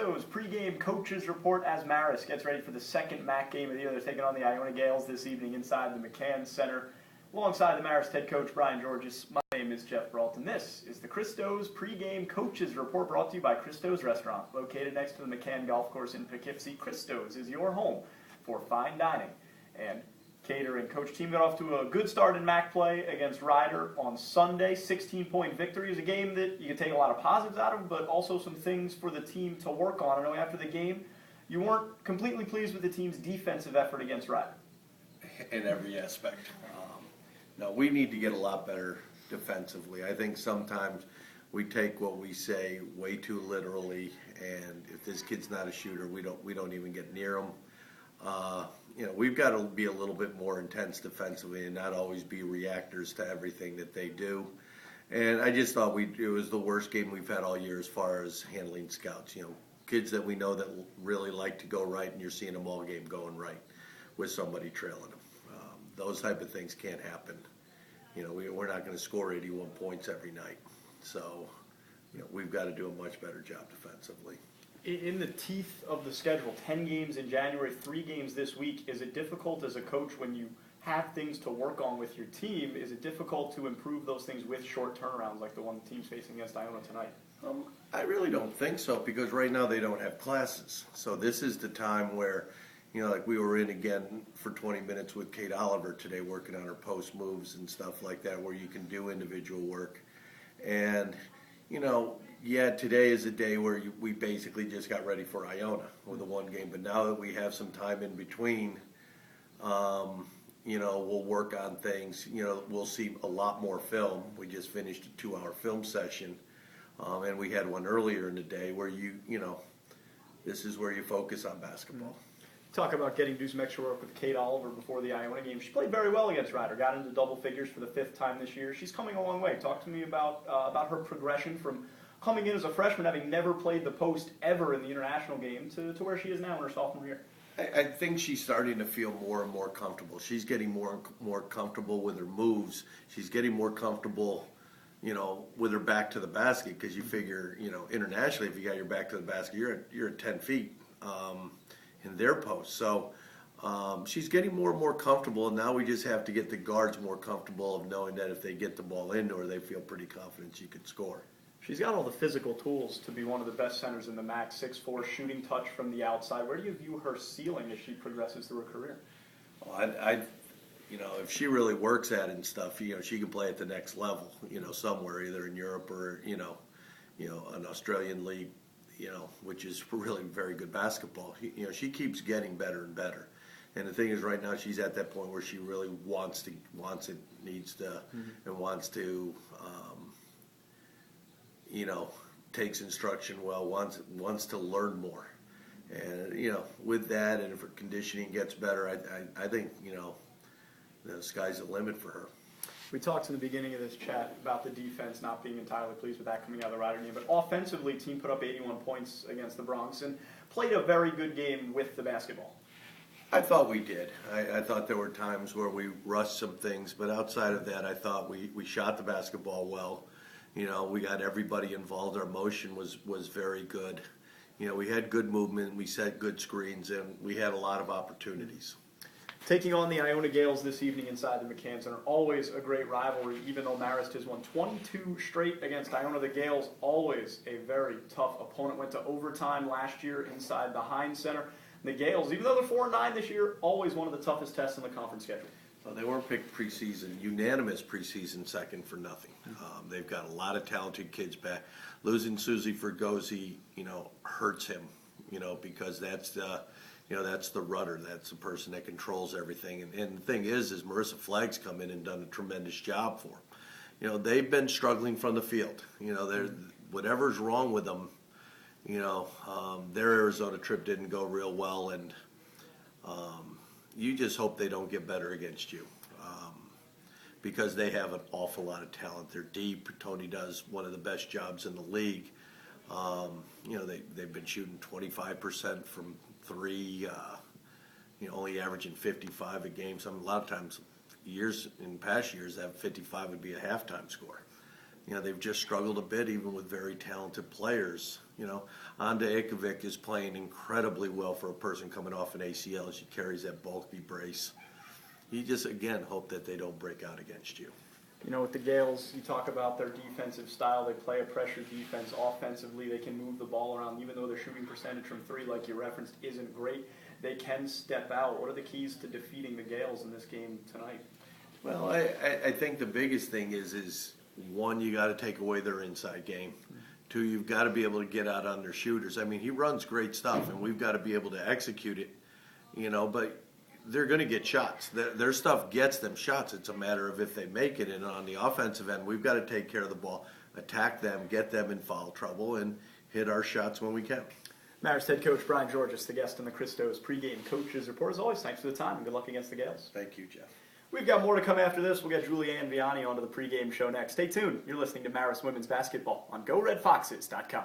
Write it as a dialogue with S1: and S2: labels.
S1: Christo's pregame coaches report as Marist gets ready for the second MAAC game of the year. They're taking on the Iona Gales this evening inside the McCann Center. Alongside the Marist head coach Brian Giorgis, my name is Geoff Brault, and this is the Christo's pregame coaches report brought to you by Christo's Restaurant. Located next to the McCann Golf Course in Poughkeepsie, Christo's is your home for fine dining and catering. Coach, team got off to a good start in MAAC play against Ryder on Sunday. 16-point victory. It was a game that you could take a lot of positives out of, but also some things for the team to work on. I know after the game, you weren't completely pleased with the team's defensive effort against Ryder.
S2: In every aspect. No, we need to get a lot better defensively. I think sometimes we take what we say way too literally, and if this kid's not a shooter, we don't even get near him. We've got to be a little bit more intense defensively and not always be reactors to everything that they do. And I just thought it was the worst game we've had all year as far as handling scouts. Kids that we know that really like to go right, and you're seeing them all game going right with somebody trailing them. Those type of things can't happen. We're not going to score 81 points every night. So, we've got to do a much better job defensively.
S1: In the teeth of the schedule, 10 games in January, 3 games this week, is it difficult as a coach when you have things to work on with your team? Is it difficult to improve those things with short turnarounds like the one the team's facing against Iona tonight?
S2: I really don't think so, because right now they don't have classes. So this is the time where, like we were in again for 20 minutes with Kate Oliver today working on her post moves and stuff like that, where you can do individual work. And, today is a day where we basically just got ready for Iona with the one game. But now that we have some time in between, we'll work on things. We'll see a lot more film. We just finished a 2-hour film session, and we had one earlier in the day where this is where you focus on basketball.
S1: Mm-hmm. Talk about getting to do some extra work with Kate Oliver before the Iona game. She played very well against Ryder, got into double figures for the 5th time this year. She's coming a long way. Talk to me about her progression from coming in as a freshman, having never played the post ever in the international game, to where she is now in her sophomore year.
S2: I think she's starting to feel more and more comfortable. She's getting more and more comfortable with her moves. She's getting more comfortable, with her back to the basket, because you figure, internationally, if you got your back to the basket, you're at 10 feet. In their post. So she's getting more and more comfortable, and now we just have to get the guards more comfortable of knowing that if they get the ball into her, they feel pretty confident she could score.
S1: She's got all the physical tools to be one of the best centers in the MAAC, 6'4", shooting touch from the outside. Where do you view her ceiling as she progresses through her career?
S2: Well, if she really works at it and stuff, she can play at the next level, somewhere, either in Europe or, an Australian league, which is really very good basketball. She keeps getting better and better. And the thing is, right now she's at that point where she really wants it, needs to, and wants to, takes instruction well, wants to learn more. And, with that, and if her conditioning gets better, I think, the sky's the limit for her.
S1: We talked in the beginning of this chat about the defense not being entirely pleased with that coming out of the Ryder game, but offensively, team put up 81 points against the Bronx and played a very good game with the basketball.
S2: I thought we did. I thought there were times where we rushed some things, but outside of that, I thought we shot the basketball well. We got everybody involved. Our motion was very good. We had good movement, we set good screens, and we had a lot of opportunities.
S1: Taking on the Iona Gales this evening inside the McCann Center, always a great rivalry, even though Marist has won 22 straight against Iona. The Gales, always a very tough opponent. Went to overtime last year inside the Heinz Center. The Gales, even though they're 4-9 this year, always one of the toughest tests in the conference schedule.
S2: Well, they weren't picked preseason, unanimous preseason second for nothing. They've got a lot of talented kids back. Losing Susie Fergozzi, hurts him, because that's the rudder. That's the person that controls everything. And the thing is Marissa Flagg's come in and done a tremendous job for them. They've been struggling from the field. Whatever's wrong with them, their Arizona trip didn't go real well, and you just hope they don't get better against you, because they have an awful lot of talent. They're deep. Tony does one of the best jobs in the league. They've been shooting 25% from 3, only averaging 55 a game. A lot of times, in past years, that 55 would be a halftime score. they've just struggled a bit, even with very talented players. Anda Ikovic is playing incredibly well for a person coming off an ACL. She carries that bulky brace. You just, again, hope that they don't break out against you.
S1: With the Gales, you talk about their defensive style. They play a pressure defense. Offensively, they can move the ball around. Even though their shooting percentage from three, like you referenced, isn't great, they can step out. What are the keys to defeating the Gales in this game tonight?
S2: Well, I think the biggest thing is one, you got to take away their inside game. Two, you've got to be able to get out on their shooters. I mean, he runs great stuff, and we've got to be able to execute it, but they're going to get shots. Their stuff gets them shots. It's a matter of if they make it. And on the offensive end, we've got to take care of the ball, attack them, get them in foul trouble, and hit our shots when we can.
S1: Marist head coach Brian Giorgis, the guest on the Christos pregame coaches report. As always, thanks for the time and good luck against the Gales.
S2: Thank you, Jeff.
S1: We've got more to come after this. We'll get Julianne Vianney onto the pregame show next. Stay tuned. You're listening to Marist Women's Basketball on GoRedFoxes.com.